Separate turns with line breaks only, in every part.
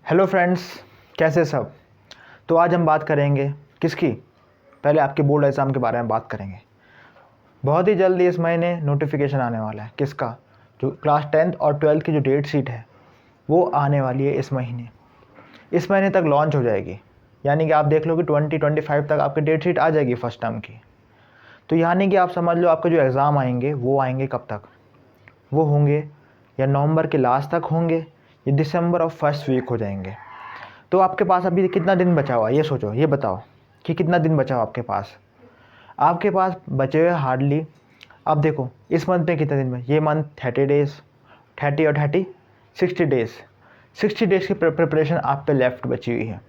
Hello friends, कैसे सब। तो आज हम बात करेंगे किसकी, पहले आपके बोर्ड एग्ज़ाम के बारे में बात करेंगे। बहुत ही जल्दी इस महीने नोटिफिकेशन आने वाला है। किसका? जो क्लास 10th और 12th की जो डेट शीट है वो आने वाली है इस महीने तक लॉन्च हो जाएगी। यानी कि आप देख लो कि 2025 तक आपकी डेट शीट आ जाएगी फर्स्ट टर्म की। तो यानी कि आप समझ लो आपके जो एग्ज़ाम आएंगे वो आएंगे कब तक, वो होंगे या नवंबर के लास्ट तक होंगे या दिसंबर और फर्स्ट वीक हो जाएंगे। तो आपके पास अभी कितना दिन बचा हुआ है, ये सोचो, ये बताओ कि कितना दिन बचा हुआ आपके पास। आपके पास बचे हुए हार्डली, अब देखो इस मंथ में कितने दिन में, ये मंथ 30 डेज़, 30 और 30 60 डेज़, 60 डेज़ की प्रिपरेशन आप पे लेफ्ट बची हुई है।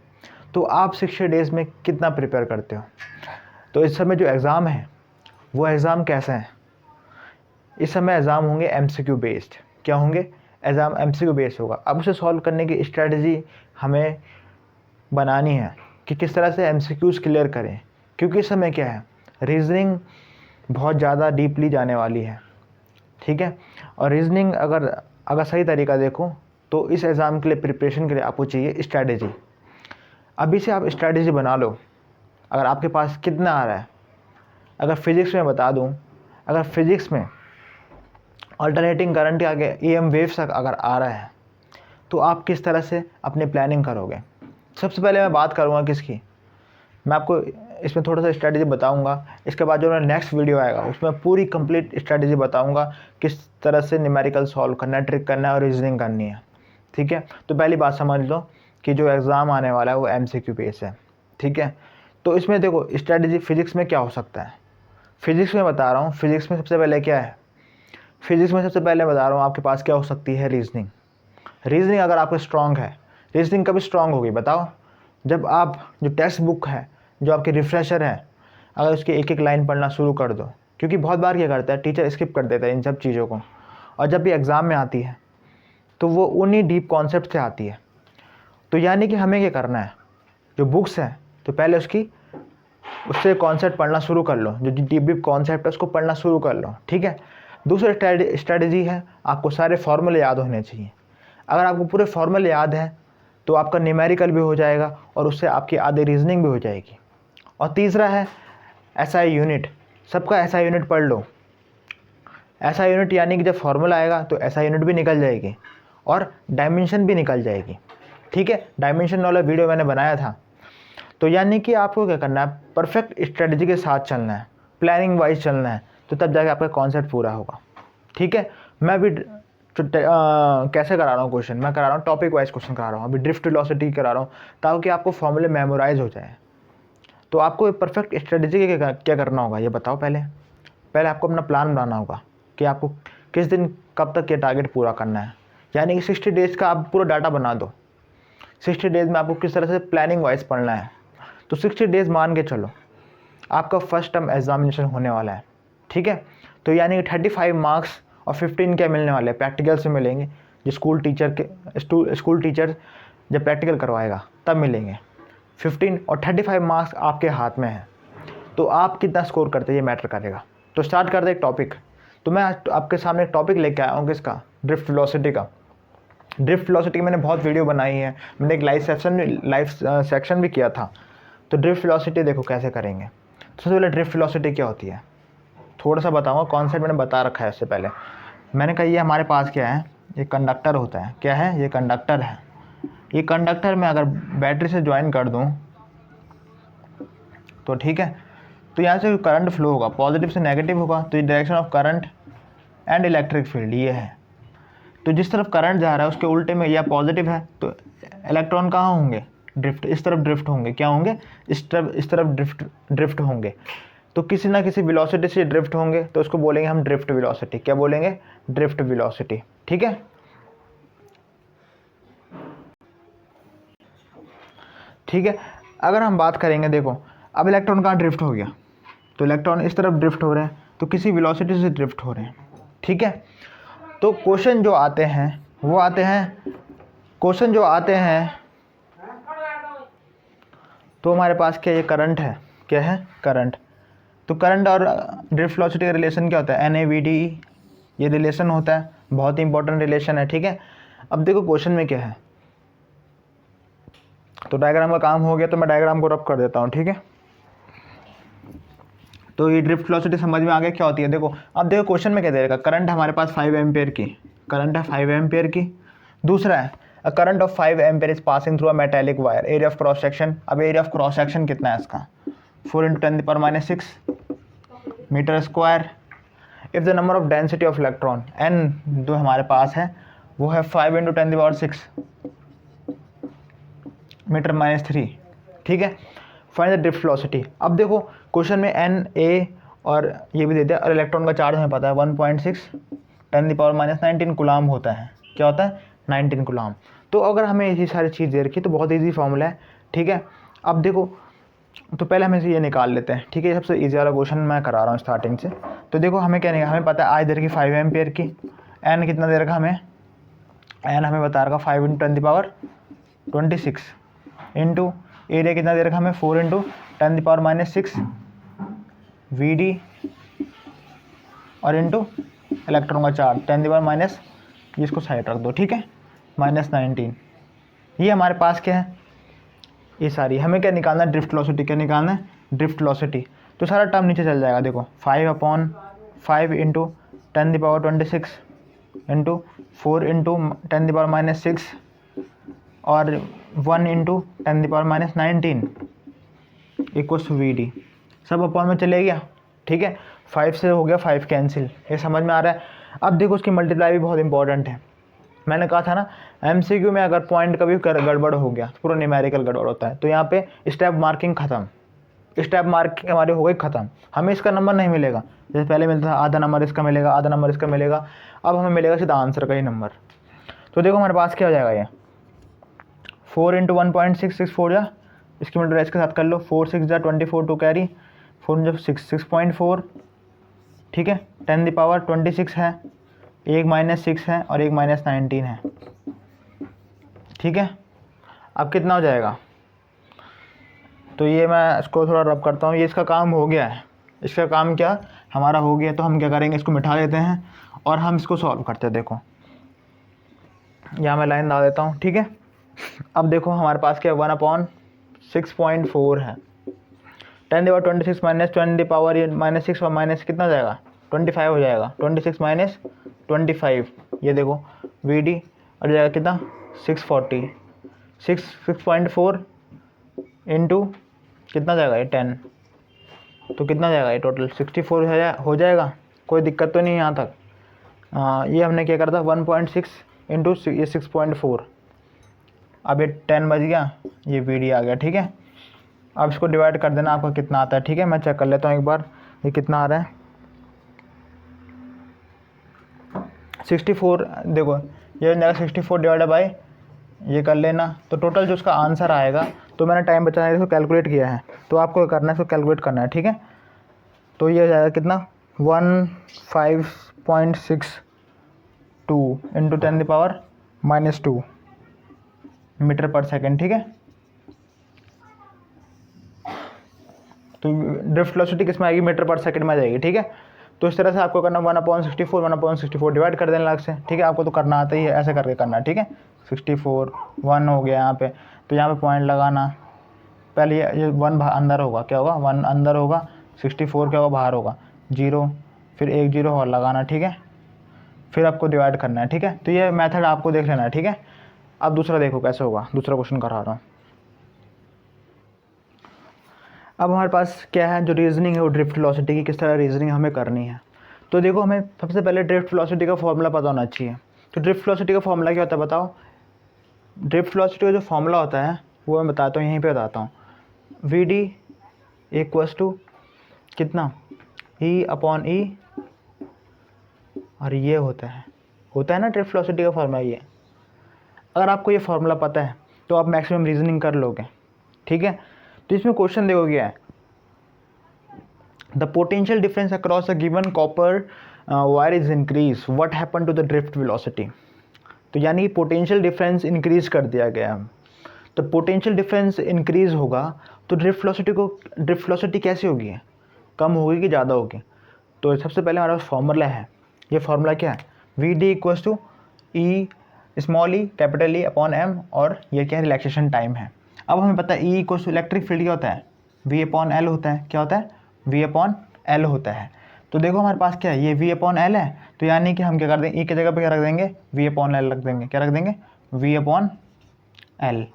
तो आप 60 डेज़ में कितना प्रिपेयर करते हो? तो इस समय जो एग्ज़ाम है वो एग्ज़ाम कैसा है? इस समय एग्ज़ाम होंगे MCQ बेस्ड। क्या होंगे? एग्ज़ाम MCQ बेस्ड होगा। अब उसे सॉल्व करने की स्ट्रेटजी हमें बनानी है कि किस तरह से MCQs क्लियर करें, क्योंकि इस समय क्या है, रीजनिंग बहुत ज़्यादा डीपली जाने वाली है, ठीक है। और रीजनिंग अगर सही तरीका देखो तो इस एग्ज़ाम के लिए प्रिपरेशन के लिए आपको चाहिए स्ट्रेटजी। अभी से आप स्ट्रेटजी बना लो। अगर आपके पास कितना आ रहा है, अगर फिज़िक्स में बता दूं, अगर फिज़िक्स में अल्टरनेटिंग करंट के आगे EM वेव्स अगर आ रहा है तो आप किस तरह से अपनी प्लानिंग करोगे। सबसे पहले मैं बात करूँगा किसकी, मैं आपको इसमें थोड़ा सा स्ट्रैटेजी बताऊंगा। इसके बाद जो मेरा नेक्स्ट वीडियो आएगा उसमें पूरी कंप्लीट स्ट्रैटेजी बताऊंगा किस तरह से न्यूमेरिकल सॉल्व करना है, ट्रिक करना है और रीजनिंग करनी है, ठीक है। तो पहली बात समझ लो कि जो एग्ज़ाम आने वाला है वो MCQ बेस है, ठीक है। तो इसमें देखो स्ट्रैटेजी फिजिक्स में क्या हो सकता है, फिजिक्स में बता रहा हूँ। फिजिक्स में सबसे पहले क्या है, फिजिक्स में सबसे पहले बता रहा हूँ आपके पास क्या हो सकती है, रीजनिंग। रीजनिंग अगर आपको स्ट्रॉन्ग है, रीजनिंग कभी स्ट्रॉन्ग होगी बताओ, जब आप जो टेक्स्ट बुक है, जो आपके रिफ्रेशर है, अगर उसकी एक एक लाइन पढ़ना शुरू कर दो। क्योंकि बहुत बार क्या करता है, टीचर स्किप कर देता है इन सब चीज़ों को, और जब भी एग्ज़ाम में आती है तो वो उन्हीं डीप कॉन्सेप्ट से आती है। तो यानी कि हमें क्या करना है, जो बुक्स हैं तो पहले उससे कॉन्सेप्ट पढ़ना शुरू कर लो, जो डीप कॉन्सेप्ट है उसको पढ़ना शुरू कर लो, ठीक है। दूसरी स्ट्रैटेजी है, आपको सारे फॉर्मूले याद होने चाहिए। अगर आपको पूरे फॉर्मूले याद हैं तो आपका न्यूमेरिकल भी हो जाएगा और उससे आपकी आधी रीजनिंग भी हो जाएगी। और तीसरा है SI यूनिट। सबका SI यूनिट पढ़ लो। SI यूनिट यानी कि जब फॉर्मूला आएगा तो SI यूनिट भी निकल जाएगी और डायमेंशन भी निकल जाएगी, ठीक है। डायमेंशन वाला वीडियो मैंने बनाया था। तो यानी कि आपको क्या करना है, परफेक्ट स्ट्रेटजी के साथ चलना है, प्लानिंग वाइज चलना है, तो तब जाके आपका कॉन्सेप्ट पूरा होगा, ठीक है। मैं भी कैसे करा रहा हूँ क्वेश्चन, मैं करा रहा हूँ टॉपिक वाइज क्वेश्चन करा रहा हूँ। अभी ड्रिफ्ट वेलोसिटी करा रहा हूँ ताकि आपको फॉर्मूले मेमोराइज हो जाए। तो आपको परफेक्ट स्ट्रेटजी क्या करना होगा ये बताओ। पहले आपको अपना प्लान बनाना होगा कि आपको किस दिन कब तक ये टारगेट पूरा करना है। यानी कि 60 डेज़ का आप पूरा डाटा बना दो। 60 डेज़ में आपको किस तरह से प्लानिंग वाइज पढ़ना है। तो 60 डेज़ मान के चलो आपका फर्स्ट टर्म एग्जामिनेशन होने वाला है, ठीक है। तो यानी कि 35 मार्क्स और 15 क्या मिलने वाले हैं, प्रैक्टिकल से मिलेंगे। जो स्कूल टीचर जब प्रैक्टिकल करवाएगा तब मिलेंगे 15 और 35 मार्क्स आपके हाथ में है। तो आप कितना स्कोर करते हैं ये मैटर करेगा। तो स्टार्ट करते एक टॉपिक। तो मैं आपके सामने एक टॉपिक लेके आया हूँ किसका, ड्रिफ्ट वेलोसिटी का। ड्रिफ्ट वेलोसिटी मैंने बहुत वीडियो बनाई है, मैंने एक लाइव सेक्शन भी किया था। तो ड्रिफ्ट वेलोसिटी देखो कैसे करेंगे। सबसे पहले ड्रिफ्ट वेलोसिटी क्या होती है थोड़ा सा बताऊंगा, कॉन्सेप्ट मैंने बता रखा है इससे पहले। मैंने कहा ये हमारे पास क्या है, ये कंडक्टर होता है। क्या है? ये कंडक्टर है। ये कंडक्टर में अगर बैटरी से ज्वाइन कर दूं तो ठीक है, तो यहाँ से करंट फ्लो होगा, पॉजिटिव से नेगेटिव होगा। तो ये direction of current and electric field ये है। तो जिस तरफ करंट जा रहा है उसके उल्टे में या पॉजिटिव है तो इलेक्ट्रॉन कहाँ होंगे, ड्रिफ्ट, इस तरफ ड्रिफ्ट होंगे। क्या होंगे? इस तरफ ड्रिफ्ट होंगे। तो किसी ना किसी वेलोसिटी से ड्रिफ्ट होंगे तो उसको बोलेंगे हम ड्रिफ्ट वेलोसिटी। क्या बोलेंगे? ड्रिफ्ट वेलोसिटी, ठीक है। ठीक है, अगर हम बात करेंगे, देखो अब इलेक्ट्रॉन कहाँ ड्रिफ्ट हो गया, तो इलेक्ट्रॉन इस तरफ ड्रिफ्ट हो रहे हैं, तो किसी वेलोसिटी से ड्रिफ्ट हो रहे हैं, ठीक है। तो क्वेश्चन जो आते हैं तो हमारे पास क्या, ये करंट है। क्या है? करंट। तो करंट और ड्रिफ्ट वेलोसिटी का रिलेशन क्या होता है? NAVD, ये रिलेशन होता है, बहुत ही इंपॉर्टेंट रिलेशन है, ठीक है। अब देखो क्वेश्चन में क्या है, तो डायग्राम का काम हो गया, तो मैं डायग्राम को रब कर देता हूँ, ठीक है। तो ये ड्रिफ्ट वेलोसिटी समझ में आ गया क्या होती है। देखो अब देखो क्वेश्चन में क्या दे रखा, करंट हमारे पास 5 एम्पियर की, करंट है 5 एम्पियर की। दूसरा है a current of 5 ampere is passing through a metallic wire, area of cross section. अब एरिया ऑफ क्रॉस सेक्शन कितना है इसका, 4 × 10⁻⁶ metre square. If the number of density of electron n जो हमारे पास है वो है 5 × 10⁻⁶ मीटर-3, ठीक है। Find the drift velocity. अब देखो क्वेश्चन में n a और ये भी दे दिया, और इलेक्ट्रॉन का चार्ज हमें पता है 1.6 10⁻⁻19 कूलाम होता है। क्या होता है, 19 कूलाम। तो अगर हमें ये सारी चीज़ दे रखी तो बहुत ईजी फॉर्मूला है, ठीक है। अब देखो तो पहले हम इसे ये निकाल लेते हैं, ठीक है। सबसे ईजी वाला क्वेश्चन मैं करा रहा हूँ स्टार्टिंग से। तो देखो हमें क्या निकाल, हमें पता है आज दे रखी 5 एम्पियर की, n कितना दे रखा हमें, n हमें बता रखा 5 × 10⁻26 इंटू एरिया कितना दे रखा हमें 4 × 10⁻⁶ Vd और इंटू इलेक्ट्रॉन का चार्ज 10⁻, इसको साइड रख दो, ठीक है, -19। ये हमारे पास क्या है, ये सारी हमें क्या निकालना है, ड्रिफ्ट वेलोसिटी। क्या निकालना है, ड्रिफ्ट वेलोसिटी। तो सारा टर्म नीचे चल जाएगा, देखो 5/5 × 10⁻26 इंटू 4 × 10⁻⁶ और 1 × 10⁻⁹ इक्वल्स टू Vd। सब अपॉन में चले गया, ठीक है। 5 से हो गया 5 कैंसिल, ये समझ में आ रहा है। अब देखो उसकी मल्टीप्लाई भी बहुत इंपॉर्टेंट है। मैंने कहा था ना MCQ में अगर पॉइंट कभी गड़बड़ हो गया तो पूरा न्यूमेरिकल गड़बड़ होता है। तो यहाँ पे स्टेप मार्किंग खत्म, स्टेप मार्किंग हमारी हो गई ख़त्म। हमें इसका नंबर नहीं मिलेगा, जैसे पहले मिलता था आधा नंबर इसका मिलेगा, आधा नंबर इसका मिलेगा। अब हमें मिलेगा सीधा आंसर का ही नंबर। तो देखो हमारे पास क्या हो जाएगा, ये 4 × 1.664 जा, इसकी मल्टीप्लाई इसके साथ कर लो, 4 6 जा 24 टू कैरी, 4 जब 6.4, ठीक है। 10⁻26 है, एक -6 है और एक -19 है, ठीक है। अब कितना हो जाएगा, तो ये मैं इसको थोड़ा रब करता हूँ। ये इसका काम हो गया है, इसका काम क्या हमारा हो गया। तो हम क्या करेंगे, इसको मिटा देते हैं और हम इसको सॉल्व करते हैं। देखो यहाँ मैं लाइन डाल देता हूँ, ठीक है। अब देखो हमारे पास क्या 1/6.4 है, 10⁻26 -10⁻⁻6 और माइनस कितना जाएगा 25 हो जाएगा, 26 - 25। ये देखो Vd और जाएगा कितना 640, 6.4 इंटू कितना जाएगा ये 10, तो कितना जाएगा ये टोटल 64 हो जाएगा। कोई दिक्कत तो नहीं है यहाँ तक। ये हमने क्या करा था 1.6 इंटू ये 6.4, अब ये 10 बज गया, ये Vd आ गया, ठीक है। अब इसको डिवाइड कर देना, आपका कितना आता है, ठीक है। मैं चेक कर लेता हूँ एक बार ये कितना आ रहा है। 64, देखो ये बन जाएगा 64 डिवाइडेड बाई ये कर लेना, तो टोटल जो उसका आंसर आएगा, तो मैंने टाइम बचाने इसको कैलकुलेट किया है, तो आपको करना है इसको कैलकुलेट करना है, ठीक है। तो ये हो जाएगा कितना 15.62 इंटू 10⁻⁻² मीटर पर सेकेंड, ठीक है। तो ड्रिफ्ट वेलोसिटी किस में आएगी, मीटर पर सेकंड में आ जाएगी, ठीक है। तो इस तरह से आपको करना 1/64 डिवाइड कर देना अलग से, ठीक है। आपको तो करना आता ही है, ऐसे करके करना है, ठीक है। 64 1 हो गया यहाँ पे, तो यहाँ पे पॉइंट लगाना। पहले ये 1 अंदर होगा, क्या होगा 1 अंदर होगा, 64 क्या होगा बाहर होगा 0, फिर 1 0 और लगाना, ठीक है। फिर आपको डिवाइड करना है, ठीक है। तो ये मेथड आपको देख लेना है, ठीक है। अब दूसरा देखो कैसे होगा, दूसरा क्वेश्चन करा रहा हूँ। अब हमारे पास क्या है, जो रीजनिंग है वो ड्रिफ्ट वेलोसिटी की, किस तरह रीजनिंग हमें करनी है। तो देखो हमें सबसे पहले ड्रिफ्ट वेलोसिटी का फॉर्मूला पता होना चाहिए। तो ड्रिफ्ट वेलोसिटी का फॉर्मूला क्या होता है बताओ। ड्रिफ्ट वेलोसिटी का जो फॉर्मूला होता है वो मैं बताता हूँ, यहीं पे बताता हूँ। Vd इक्वल्स टू कितना E/E, और ये होता है ना ड्रिफ्ट वेलोसिटी का फॉर्मूला ये। अगर आपको ये फॉर्मूला पता है तो आप मैक्सिमम रीजनिंग कर लोगे, ठीक है। तो इसमें क्वेश्चन देखो क्या है, the potential difference across a given copper wire is increase, what happen to the drift velocity. तो यानी पोटेंशियल डिफरेंस इंक्रीज कर दिया गया। तो पोटेंशियल डिफरेंस इंक्रीज होगा तो ड्रिफ्ट वेलोसिटी कैसे होगी, कम होगी कि ज़्यादा होगी। तो सबसे पहले हमारा फॉर्मूला है, ये फार्मूला क्या है, Vd equals to E small e capital E/m, और ये क्या है रिलैक्सेशन टाइम है। अब हमें पता है e equal to electric field क्या होता है, वी अपॉन एल होता है। क्या होता है, वी अपॉन एल होता है। तो देखो हमारे पास क्या है, ये वी अपॉन एल है, तो यानी कि हम क्या कर देंगे, ई की जगह पे क्या रख देंगे, वी अपॉन एल रख देंगे। क्या रख देंगे, वी अपॉन एल।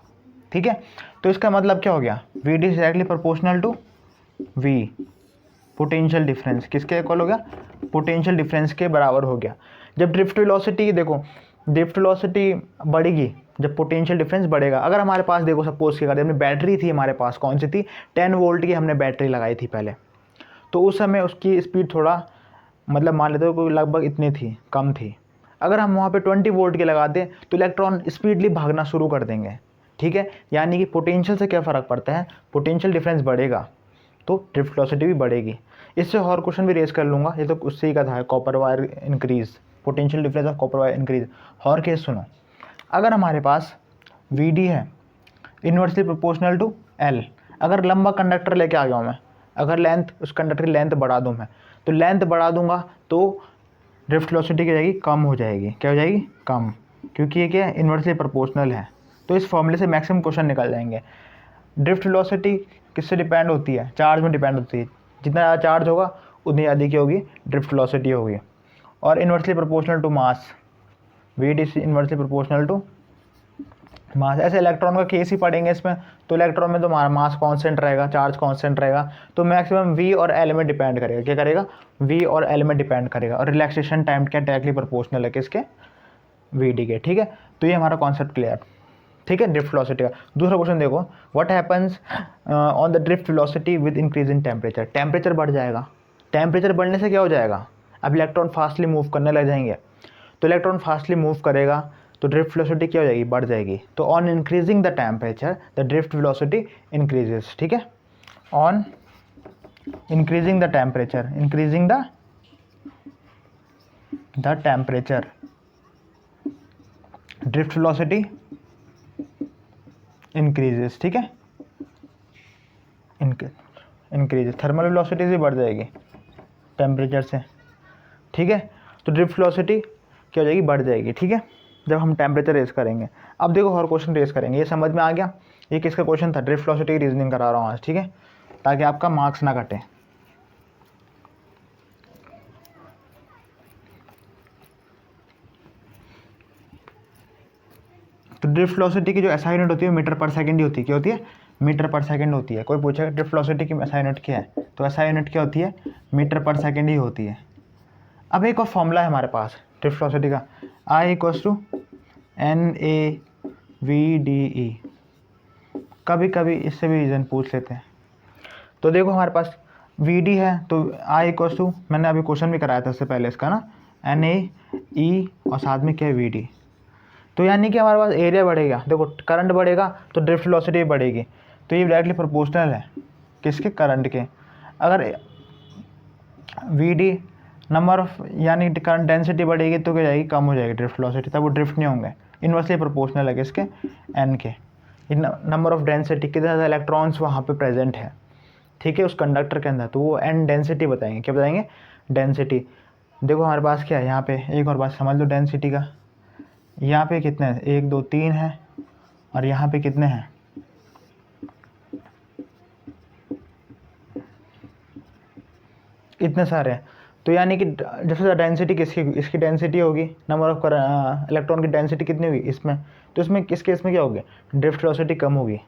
ठीक है, तो इसका मतलब क्या हो गया, v d is directly proportional to v, potential difference किसके इक्वल हो गया, पोटेंशियल डिफरेंस के बराबर हो गया। जब ड्रिफ्ट वेलोसिटी, देखो ड्रिफ्ट वेलोसिटी बढ़ेगी जब पोटेंशियल डिफरेंस बढ़ेगा। अगर हमारे पास देखो सपोज की अगर बैटरी थी हमारे पास, कौन सी थी, 10 वोल्ट की हमने बैटरी लगाई थी पहले, तो उस समय उसकी स्पीड थोड़ा मतलब मान लेते हो लगभग इतनी थी, कम थी। अगर हम वहाँ पे 20 वोल्ट के लगा दें तो इलेक्ट्रॉन स्पीडली भागना शुरू कर देंगे। ठीक है, यानी कि पोटेंशियल से क्या फ़र्क पड़ता है, पोटेंशियल डिफरेंस बढ़ेगा तो ड्रिफ्ट वेलोसिटी भी बढ़ेगी। इससे और क्वेश्चन भी रेज कर लूँगा, ये तो उससे ही का था, copper wire increase, potential difference of copper wire increase. और केस सुनो, अगर हमारे पास वी डी है इन्वर्सली प्रोपोर्शनल टू एल, अगर लंबा कंडक्टर लेके आ गया हूँ मैं, अगर लेंथ, उस कंडक्टर की लेंथ बढ़ा दूँ मैं, तो लेंथ बढ़ा दूंगा तो ड्रिफ्ट वेलोसिटी क्या जाएगी, कम हो जाएगी। क्या हो जाएगी, कम, क्योंकि ये क्या है, इन्वर्सली प्रोपोर्शनल है। तो इस फॉर्मूले से मैक्सिमम क्वेश्चन निकल जाएंगे। ड्रिफ्ट वेलोसिटी किससे डिपेंड होती है, चार्ज में डिपेंड होती है। जितना ज़्यादा चार्ज होगा उतनी ज़्यादा क्या होगी, ड्रिफ्ट वेलोसिटी होगी। और inversely proportional to mass, v d inversely proportional to mass. ऐसे इलेक्ट्रॉन का केस ही पढ़ेंगे इसमें, तो इलेक्ट्रॉन में तो मास कांस्टेंट रहेगा, चार्ज कांस्टेंट रहेगा, तो मैक्सिमम वी और एल में डिपेंड करेगा। क्या करेगा, वी और एल में डिपेंड करेगा। और रिलैक्सेशन टाइम क्या डायरेक्टली प्रोपोर्शनल है किसके, वी डी के। ठीक है, तो ये हमारा कॉन्सेप्ट क्लियर। ठीक है, ड्रिफ्ट वेलोसिटी का दूसरा क्वेश्चन देखो, what happens on the drift velocity with increase in temperature. Temperature बढ़ जाएगा, टेम्परेचर बढ़ने से क्या हो जाएगा, अब इलेक्ट्रॉन फास्टली मूव करने लग जाएंगे, तो इलेक्ट्रॉन फास्टली मूव करेगा तो ड्रिफ्ट वेलोसिटी क्या हो जाएगी, बढ़ जाएगी। तो on increasing the temperature the drift velocity increases. ठीक है, on increasing the temperature, increasing the temperature drift velocity increases. ठीक है, इंक्रीज, थर्मल वेलोसिटी भी बढ़ जाएगी टेम्परेचर से। ठीक है, तो ड्रिफ्ट वेलोसिटी क्या हो जाएगी, बढ़ जाएगी। ठीक है, जब हम टेम्परेचर रेस करेंगे। अब देखो और क्वेश्चन रेस करेंगे, ये समझ में आ गया, ये किसका क्वेश्चन था, ड्रिफ्ट वेलोसिटी की रीजनिंग करा रहा हूँ आज। ठीक है, ताकि आपका मार्क्स ना कटे। तो ड्रिफ्ट वेलोसिटी की जो एसआई यूनिट होती है मीटर पर सेकंड ही होती है। क्या होती है, मीटर पर सेकंड होती है। कोई पूछेगा ड्रिफ्ट वेलोसिटी की एसआई यूनिट क्या है, तो एसआई यूनिट क्या होती है, मीटर पर सेकंड ही होती है। अब एक और फॉर्मूला है हमारे पास ड्रिफ्ट वेलोसिटी का, I equals to n a v d e. कभी कभी इससे भी रीज़न पूछ लेते हैं। तो देखो हमारे पास वी डी है, तो आई इक्वल्स टू, मैंने अभी क्वेश्चन भी कराया था इससे पहले इसका ना, एन ए ई और साथ में क्या है, वी डी। तो यानी कि हमारे पास एरिया बढ़ेगा, देखो करंट बढ़ेगा तो ड्रिफ्ट वेलोसिटी भी बढ़ेगी, तो ये डायरेक्टली प्रोपोर्शनल है किसके, करंट के। अगर वी डी नंबर ऑफ यानी करंट डेंसिटी बढ़ेगी तो क्या जाएगी, कम हो जाएगी ड्रिफ्ट वेलोसिटी, तब वो ड्रिफ्ट नहीं होंगे। इन्वर्सली प्रोपोर्शनल है किसके, एन के। नंबर ऑफ डेंसिटी, कितने ज़्यादा इलेक्ट्रॉन्स वहाँ पे प्रेजेंट है, ठीक है, उस कंडक्टर के अंदर, तो वो एन डेंसिटी बताएंगे। क्या बताएंगे, डेंसिटी। देखो हमारे पास क्या है, यहाँ पे एक और बात समझ लो डेंसिटी का, यहाँ पे कितने हैं, 1 2 3 है, और यहाँ पे कितने हैं, इतने सारे हैं। तो यानी कि जैसे ज़्यादा डेंसिटी किसकी, इसकी डेंसिटी होगी, नंबर ऑफ इलेक्ट्रॉन की डेंसिटी कितनी होगी इसमें, तो इसमें किस केस में क्या होगी, ड्रिफ्ट वेलोसिटी कम होगी।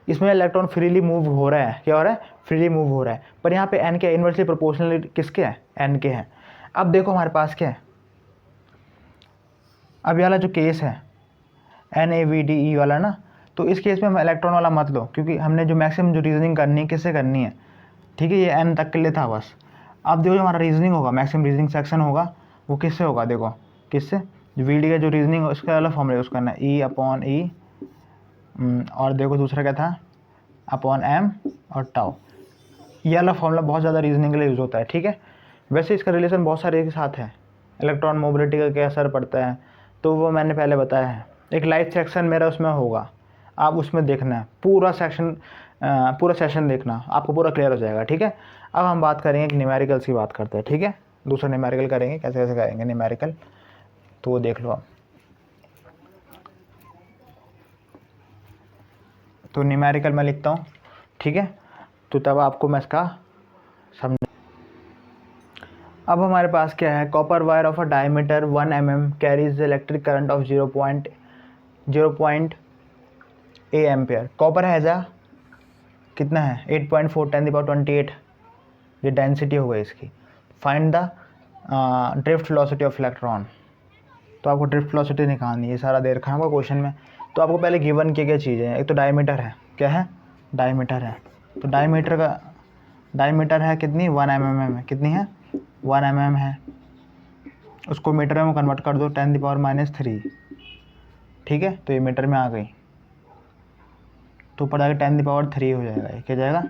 इसमें इलेक्ट्रॉन फ्रीली मूव हो रहा है, क्या हो रहा है, फ्रीली मूव हो रहा है। पर यहाँ पे एन के इन्वर्सली प्रोपोर्शनल किसके है, एन के हैं। अब देखो हमारे पास क्या है, अब ये वाला जो केस है n a v d e वाला ना, तो इस केस में हम इलेक्ट्रॉन वाला मत लो, क्योंकि हमने जो मैक्सिमम जो रीजनिंग करनी है किससे करनी है। ठीक है, ये एन तक के लिए था बस। अब देखो जो हमारा रीजनिंग होगा, मैक्सिमम रीजनिंग सेक्शन होगा, वो किससे होगा, देखो किससे, वी डी का जो रीजनिंग है उसका वाला फॉर्मूला यूज़ करना है, ई अपॉन ई, और देखो दूसरा क्या था, अपॉन एम और टाउ। ये वाला फॉर्मूला बहुत ज़्यादा रीजनिंग के लिए यूज़ होता है। ठीक है, वैसे इसका रिलेशन बहुत सारे के साथ है, इलेक्ट्रॉन मोबिलिटी का क्या असर पड़ता है, तो वो मैंने पहले बताया है। एक लाइव सेक्शन मेरा उसमें होगा, आप उसमें देखना है, पूरा सेशन देखना, आपको पूरा क्लियर हो जाएगा। ठीक है, अब हम बात करेंगे कि न्यूमेरिकल्स की बात करते हैं। ठीक है, दूसरा न्यूमेरिकल करेंगे, कैसे कैसे करेंगे न्यूमेरिकल, तो वो देख लो आप। तो न्यूमेरिकल में लिखता हूँ, ठीक है, तो तब आपको मैं इसका समझ। अब हमारे पास क्या है, copper wire of a diameter 1 mm carries electric current of 0.8 ampere. Copper has कितना है 8.4 10⁻28, ये डेंसिटी हो गई इसकी। Find the drift velocity of electron. तो आपको ड्रिफ्ट वेलोसिटी निकालनी है, ये सारा दे रखा है क्वेश्चन में। तो आपको पहले गिवन क्या चीज़ें हैं, एक तो डायमीटर है, क्या है, डायमीटर है। तो डायमीटर है कितनी, 1 mm है, कितनी है 1 mm है। उसको मीटर में कन्वर्ट कर दो 10⁻³ ठीक है, तो ये मीटर में आ गई, तो ऊपर जाकर 10⁻³ हो जाएगा, ये क्या जाएगा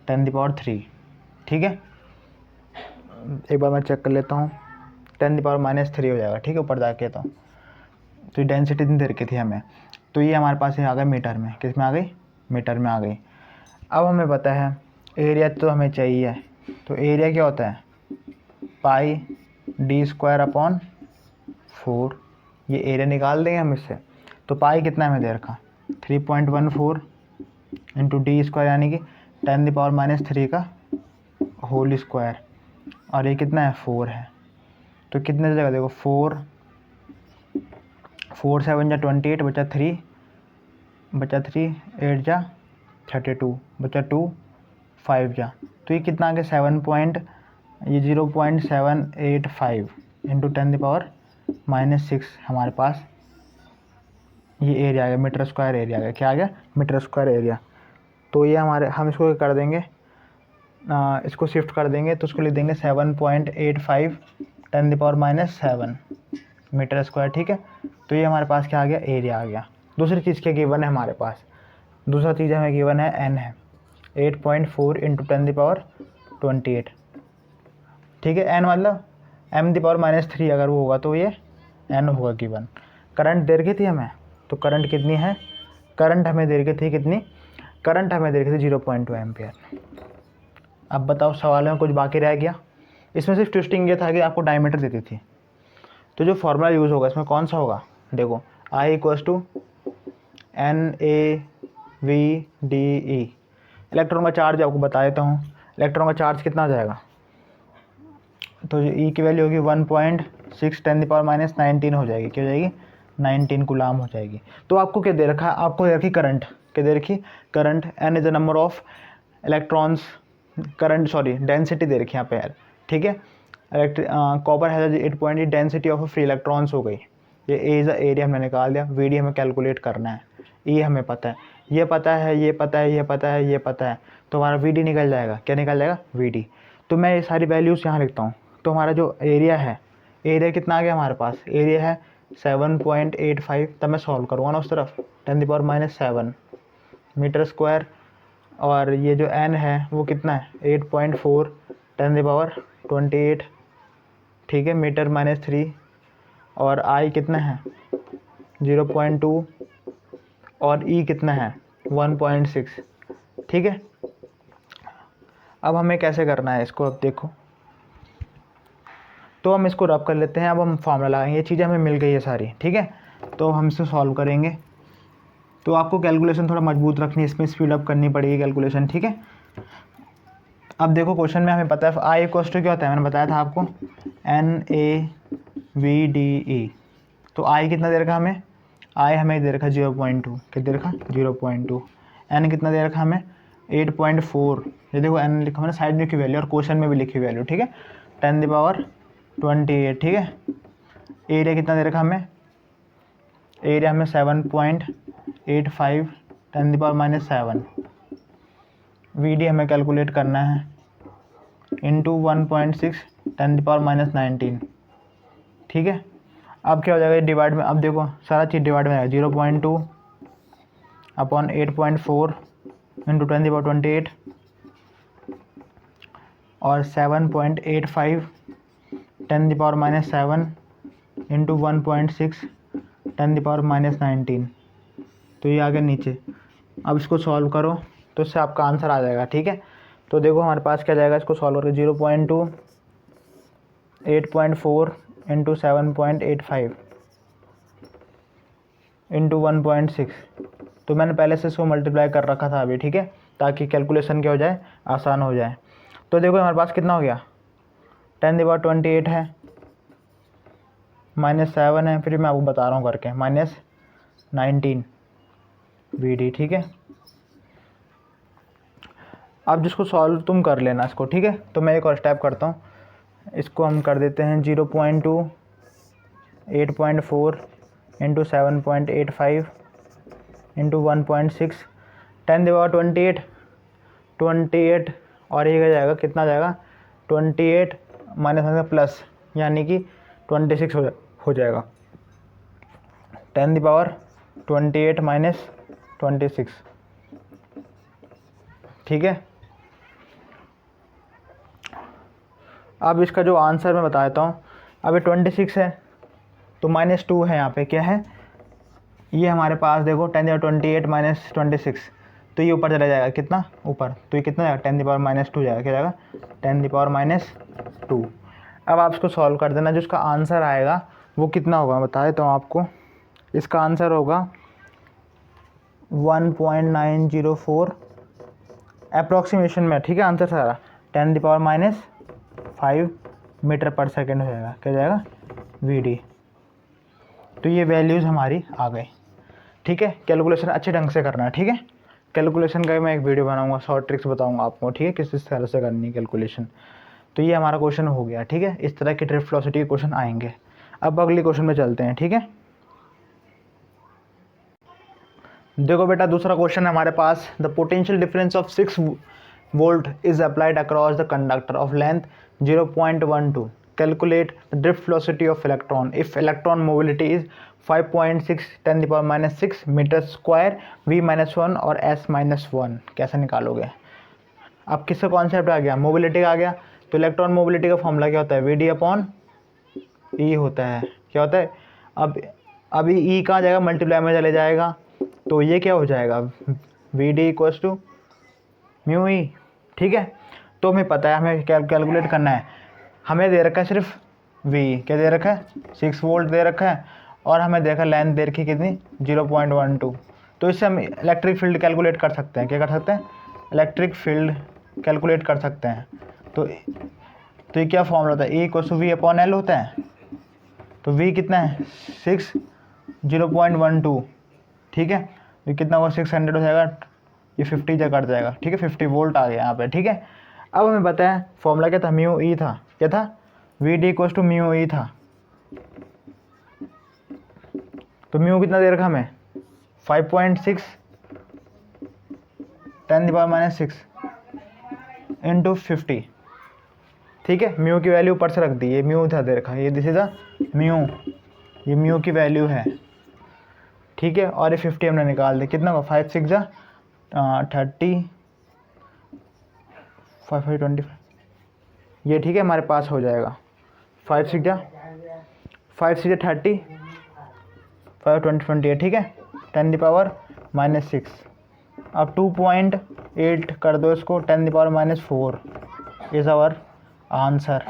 10⁻³ ठीक है। एक बार मैं चेक कर लेता हूँ, 10⁻³ हो जाएगा, ठीक है, ऊपर जाके तो डेंसिटी इतनी दे रखी थी हमें। तो ये हमारे पास ये आ गया मीटर में, किस में आ गई, मीटर में आ गई। अब हमें पता है एरिया तो हमें चाहिए, तो एरिया क्या होता है, πd²/4, ये एरिया निकाल देंगे हम इससे। तो पाई कितना हमें दे रखा 3.14 इंटू d² यानी कि 10⁻³ का होल स्क्वायर, और ये कितना है 4 है। तो कितने जगह देखो 4 7 जा 28 बचा 3 8 जा 32 बचा 2 5 जा, तो ये कितना आ गया 0.785 इंटू 10⁻⁻6 हमारे पास ये एरिया आ गया, मीटर स्क्वायर एरिया आ गया। क्या आ गया, मीटर स्क्वायर एरिया। तो ये हमारे, हम इसको कर देंगे, इसको शिफ्ट कर देंगे, तो उसको लिख देंगे 7.85 10⁻⁻7 मीटर स्क्वायर, ठीक है। तो ये हमारे पास क्या आ गया, एरिया आ गया। दूसरी चीज़ क्या गिवन है हमारे पास, दूसरा चीज़ हमें गिवन है n है 8.4 इंटू 10⁻28 ठीक है। n मतलब m⁻³ अगर वो होगा तो ये n होगा गिवन। करंट दे रखी थी हमें, तो करंट कितनी है, करंट हमें दे रखी थी कितनी, करंट हमें दे रखी थी 0.2 एम्पियर। अब बताओ सवाल में कुछ बाकी रह गया, इसमें सिर्फ ट्विस्टिंग ये था कि आपको डायमीटर देती थी। तो जो फॉर्मूला यूज़ होगा इसमें कौन सा होगा, देखो I = NaVDE। इलेक्ट्रॉन का चार्ज आपको बता देता हूँ, इलेक्ट्रॉन का चार्ज कितना आ जाएगा, तो E की वैल्यू होगी 1.6 10⁻⁻19 हो जाएगी, क्या हो जाएगी 19 कूलाम हो जाएगी। तो आपको क्या दे रखा है, आपको दे रखी करंट, क्या दे रखी current, n is the number of electrons, current sorry density दे रखी है यहाँ पे यार, ठीक है। कॉपर है 8.8 डेंसिटी ऑफ फ्री इलेक्ट्रॉन्स हो गई। ये ए इज द एरिया हमने निकाल दिया, वीडी हमें कैलकुलेट करना है, ई हमें पता है, ये पता है, ये पता है, ये पता है, ये पता है, तो हमारा वीडी निकल जाएगा, क्या निकल जाएगा वीडी। तो मैं ये सारी वैल्यूज़ यहाँ लिखता हूँ। तो हमारा जो एरिया है, एरिया कितना आ गया हमारे पास, एरिया है 7.85, तब मैं सॉल्व करूँगा ना उस तरफ 10⁻⁷ मीटर स्क्वायर, और ये जो n है वो कितना है 8.4 10⁻28 ठीक है, मीटर-3, और I कितना है 0.2 और E कितना है 1.6 ठीक है। अब हमें कैसे करना है इसको, अब देखो, तो हम इसको रब कर लेते हैं। अब हम फॉर्मूला लगाएंगे, ये चीज़ें हमें मिल गई है सारी, ठीक है। तो हम इसे सॉल्व करेंगे, तो आपको कैलकुलेशन थोड़ा मजबूत रखनी है, इसमें स्पीड अप करनी पड़ेगी कैलकुलेशन, ठीक है। अब देखो क्वेश्चन में हमें पता है I = क्या होता है, मैंने बताया था आपको NaVDE। तो I कितना दे रखा हमें, I हमें दे रखा 0.2, क्या दे रखा 0.2, N कितना दे रखा हमें 8.4, ये देखो N लिखा मैंने साइड में लिखी वैल्यू और क्वेश्चन में भी लिखी वैल्यू, ठीक है 10⁻28 ठीक है। एरिया कितना दे रखा हमें, एरिया हमें 7.85 10⁻⁷, वीडी हमें कैलकुलेट करना है इंटू 1.6 10⁻⁻19 ठीक है। अब क्या हो जाएगा डिवाइड में, अब देखो सारा चीज़ डिवाइड में आएगा 0.2 अपॉन 8.4 इंटू 10⁻28 और 7.85 10⁻⁷ इंटू 1.6 10⁻⁻19, तो ये आ गया नीचे। अब इसको सॉल्व करो तो इससे आपका आंसर आ जाएगा, ठीक है। तो देखो हमारे पास क्या जाएगा, इसको सॉल्व करके 0.2 8.4 इंटू 7.85 इंटू 1.6 तो मैंने पहले से इसको मल्टीप्लाई कर रखा था अभी, ठीक है, ताकि कैलकुलेशन क्या हो जाए, आसान हो जाए। तो देखो हमारे पास कितना हो गया, 10⁻28 है, -7 है, फिर मैं आपको बता रहा हूँ करके, -19 VD, ठीक है। अब जिसको सॉल्व तुम कर लेना इसको, ठीक है। तो मैं एक और स्टेप करता हूँ, इसको हम कर देते हैं 0.2 8.4 इंटू 7.85 इंटू 1.6 10⁻28 28 और ये क्या जाएगा, कितना जाएगा, 28 माइनस प्लस, यानी कि 26 हो जाएगा। 10⁻28 माइनस 26, ठीक है। अब इसका जो आंसर मैं बता देता हूँ। अभी 26 है तो -2 है, यहाँ पे क्या है, ये हमारे पास देखो 10⁻28 माइनस 26, तो ये ऊपर चला जाएगा, कितना ऊपर, तो ये कितना जाएगा, 10⁻⁻2 जाएगा, क्या जाएगा, 10⁻⁻2। अब आप इसको सॉल्व कर देना, जो इसका आंसर आएगा वो कितना होगा बता देता हूँ आपको। इसका आंसर होगा 1.904 अप्रॉक्सीमेशन में, ठीक है, आंसर सारा 10⁻⁻5 मीटर पर सेकेंड हो जाएगा, क्या जाएगा, VD। तो ये वैल्यूज़ हमारी आ गई, ठीक है। कैलकुलेशन अच्छे ढंग से करना है, ठीक है। कैलकुलेशन का मैं एक वीडियो बनाऊंगा, शॉर्ट ट्रिक्स बताऊंगा आपको, ठीक है, किस तरह से करनी है कैलकुलेशन। तो ये हमारा क्वेश्चन हो गया, ठीक है। इस तरह के ड्रिफ्ट वेलोसिटी के क्वेश्चन आएंगे। अब अगले क्वेश्चन में चलते हैं, ठीक है। देखो बेटा, दूसरा क्वेश्चन है हमारे पास, the potential difference of 6 volt is applied across the conductor of length 0.12, calculate the drift velocity of electron if electron mobility is 5.6 10⁻⁻6 metre square V-1 और S-1, कैसे निकालोगे। अब किसका कॉन्सेप्ट आ गया, मोबिलिटी का आ गया। तो इलेक्ट्रॉन मोबिलिटी का फॉर्मूला क्या होता है, VD/E होता है, क्या होता है। अब अभी E कहाँ जाएगा, मल्टीप्लाई में चले जाएगा, तो ये क्या हो जाएगा, VD = μE, ठीक है। तो हमें पता है, हमें कैलकुलेट करना है, हमें दे रखा है सिर्फ V, क्या दे रखा है, 6 वोल्ट दे रखा है, और हमें देखा लेंथ दे रखी कितनी, 0.12। तो इससे हम इलेक्ट्रिक फील्ड कैलकुलेट कर सकते हैं, क्या कर सकते हैं, इलेक्ट्रिक फील्ड कैलकुलेट कर सकते हैं। तो ये क्या फॉर्मूला होता है, E = V/L होता है। तो V कितना है, 6 0.12, ठीक है। ये कितना होगा, 600 हो जाएगा, ये 50 जगह कट जाएगा, ठीक है, 50 वोल्ट आ गया यहाँ पे, ठीक है। अब हमें पता है फॉर्मूला क्या था, μE था, क्या था, VD = μE था। तो म्यू कितना दे रखा हमें, 5.6 10⁻⁻6 इंटू 50, ठीक है। म्यू की वैल्यू ऊपर से रख दी, ये म्यू था दे रखा, ये दिस इज म्यू, ये म्यू की वैल्यू है, ठीक है। और ये 50 हमने निकाल दी, कितना होगा, 5 6 30 5 5 25, ये ठीक है, हमारे पास हो जाएगा 5 6 30 5 20 28, ठीक है, 10⁻⁻6। अब 2.8 कर दो इसको, 10⁻⁻4 इज़ आवर आंसर।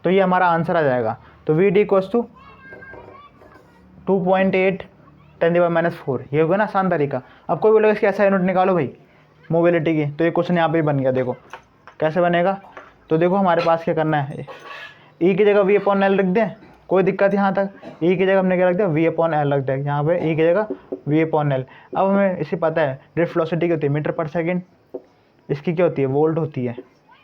तो ये हमारा आंसर आ जाएगा। तो VD = 2.8 10⁻⁻4, ये होगा ना आसान तरीका। अब कोई बोलेगा इसकी ऐसा यूनिट निकालो भाई मोबिलिटी की, तो ये क्वेश्चन यहाँ पे बन गया, देखो कैसे बनेगा। तो देखो हमारे पास क्या करना है, E की जगह V/L रख दें, कोई दिक्कत यहाँ तक। E की जगह हमने क्या रख दिया, V/L रख दिया, यहाँ पे E की जगह V/L। अब हमें इसे पता है ड्रिफ्ट वेलोसिटी क्या होती है, मीटर पर सेकेंड, इसकी क्या होती है, वोल्ट होती है,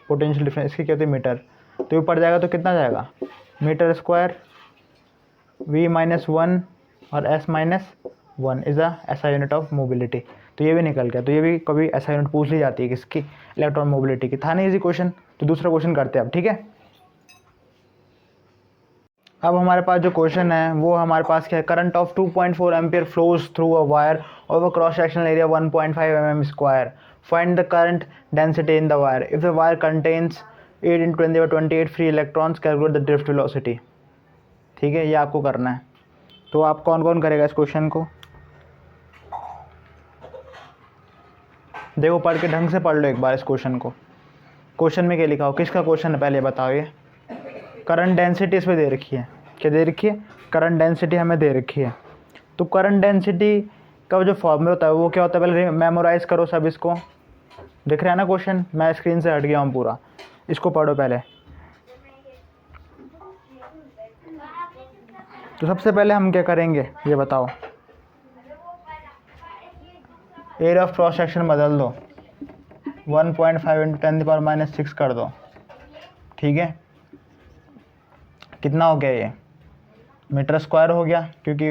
पोटेंशियल डिफरेंस इसकी क्या होती है, मीटर। तो ऊपर जाएगा तो कितना जाएगा, मीटर स्क्वायर V-1 और S-1 इज़ अ ऐसा यूनिट ऑफ मोबिलिटी। तो ये भी निकल गया। तो ये भी कभी ऐसा यूनिट पूछ ली जाती है किसकी, इलेक्ट्रॉन मोबिलिटी की। था नहीं इजी क्वेश्चन। तो दूसरा क्वेश्चन करते हैं अब, ठीक है। अब हमारे पास जो क्वेश्चन है वो हमारे पास क्या है, current of 2.4 ampere flows through a wire of a cross sectional area 1.5 mm square, find the current density in the wire if the wire contains 8 × 10⁻28 free electrons, calculate the drift velocity. ठीक है, ये आपको करना है। तो आप कौन कौन करेगा इस क्वेश्चन को, देखो पढ़ के ढंग से पढ़ लो एक बार इस क्वेश्चन को। क्वेश्चन में क्या लिखा हो, किसका क्वेश्चन है पहले बताओ। ये करंट डेंसिटी इस पर दे रखी है, क्या दे रखी है, करंट डेंसिटी हमें दे रखी है। तो करंट डेंसिटी का जो फॉर्मूला होता है वो क्या होता है, पहले मेमोराइज़ करो सब इसको। दिख रहा है ना क्वेश्चन, मैं स्क्रीन से हट गया हूँ पूरा, इसको पढ़ो पहले। तो सबसे पहले हम क्या करेंगे ये बताओ, एरिया ऑफ क्रॉस सेक्शन बदल दो, 1.5 इंटू 10⁻⁻6 कर दो, ठीक है। कितना हो गया ये, मीटर स्क्वायर हो गया, क्योंकि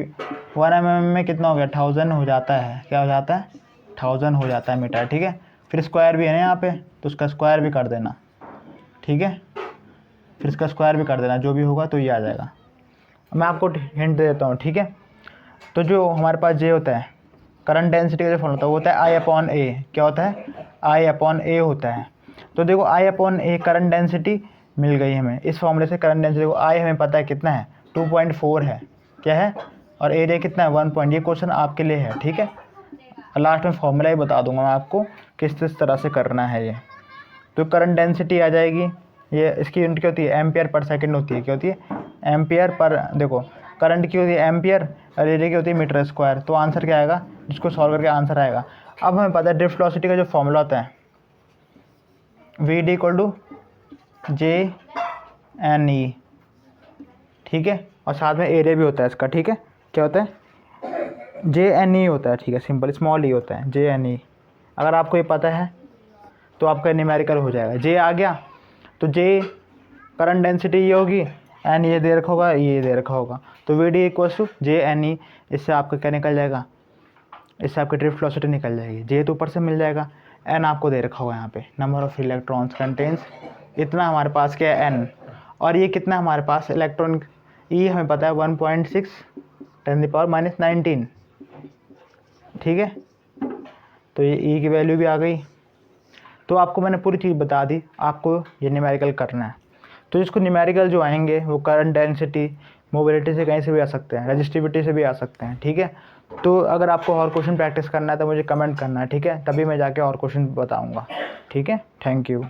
1 mm में कितना हो गया, 1000 हो जाता है, क्या हो जाता है, 1000 हो जाता है मीटर, ठीक है। फिर स्क्वायर भी है ना यहाँ पे, तो उसका स्क्वायर भी कर देना, ठीक है। फिर इसका स्क्वायर भी कर देना, जो भी होगा तो ये आ जाएगा। मैं आपको हिंट दे देता हूँ, ठीक है। तो जो हमारे पास जे होता है, करंट डेंसिटी का जो फॉर्मूला होता है वो होता है I/A। क्या होता है, I/A होता है। तो देखो I/A करंट डेंसिटी मिल गई हमें इस फॉर्मूले से। करंट डेंसिटी को I हमें पता है कितना है, 2.4 है, क्या है, और एरिया कितना है, 1 पॉइंट। ये क्वेश्चन आपके लिए है, ठीक है। लास्ट में फॉर्मूला ही बता दूंगा मैं आपको किस तरह से करना है ये। तो करंट डेंसिटी आ जाएगी, ये इसकी यूनिट क्या होती है, एम्पियर पर सेकंड होती है। क्या होती है, एम्पियर पर, देखो करंट की होती है एम्पियर और एरिया की होती है मीटर स्क्वायर। तो आंसर क्या आएगा, जिसको सॉल्व करके आंसर आएगा। अब हमें पता है ड्रिफ्ट वेलोसिटी का जो फॉर्मूला होता है VD = JNE, ठीक है। और साथ में एरिया भी होता है इसका, ठीक है। क्या होता है, JNE होता है, ठीक है, सिंपल स्मॉल ई होता है JNE। अगर आपको ये पता है तो आपका न्यूमेरिकल हो जाएगा। जे आ गया तो जे करंट डेंसिटी ये होगी, एन ये दे रखा होगा, ये दे रखा होगा, तो VD = JNE। इससे आपका क्या निकल जाएगा, इससे आपकी ड्रिफ्ट वेलोसिटी निकल जाएगी। जे तो ऊपर से मिल जाएगा, एन आपको दे रखा होगा यहाँ पे, नंबर ऑफ इलेक्ट्रॉन्स कंटेन्स, इतना हमारे पास क्या है एन। और ये कितना हमारे पास इलेक्ट्रॉन, ई हमें पता है 1.6 10⁻⁻19, ठीक है। तो ये ई की वैल्यू भी आ गई। तो आपको मैंने पूरी चीज़ बता दी, आपको ये न्यूमेरिकल करना है। तो इसको न्यूमेरिकल जो आएंगे वो करंट डेंसिटी, मोबिलिटी से कहीं से भी आ सकते हैं, रेजिस्टिविटी से भी आ सकते हैं, ठीक है। तो अगर आपको और क्वेश्चन प्रैक्टिस करना है तो मुझे कमेंट करना है, ठीक है, तभी मैं जाके और क्वेश्चन बताऊंगा, ठीक है। Thank you.